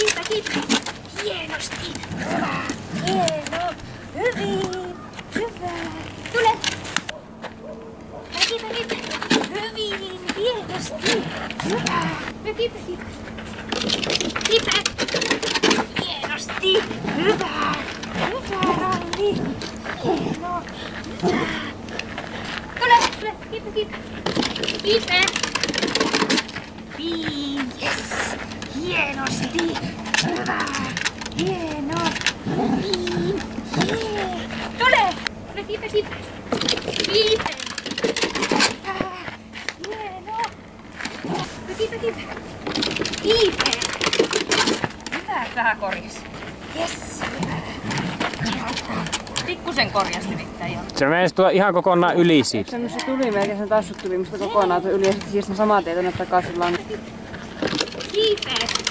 Kiipe. Hienosti. Hyvä. Hieno. Hyvin. Hyvä. Tule. Kiipe. Hyvin. Hienosti. Hyvä. Kiipe. Hienosti. Hyvä. Hyvä, Ralli. Hieno. Hyvä. Tule. Kiipe. Yes. Hienosti. Hyvä. Hieno. Niin. Jee. Tule. Kiipe. Hieno. Kiipe. Mitä vähän korjasi? Yes. Pikkusen korjasti niitä ihan. Se menisi tulla ihan kokonaan yli siitä. Se tuli melkein sen tassut tuli mistä kokonaan yli ja sitten siirsi saman teitä takaisin lankaan. Kiipe.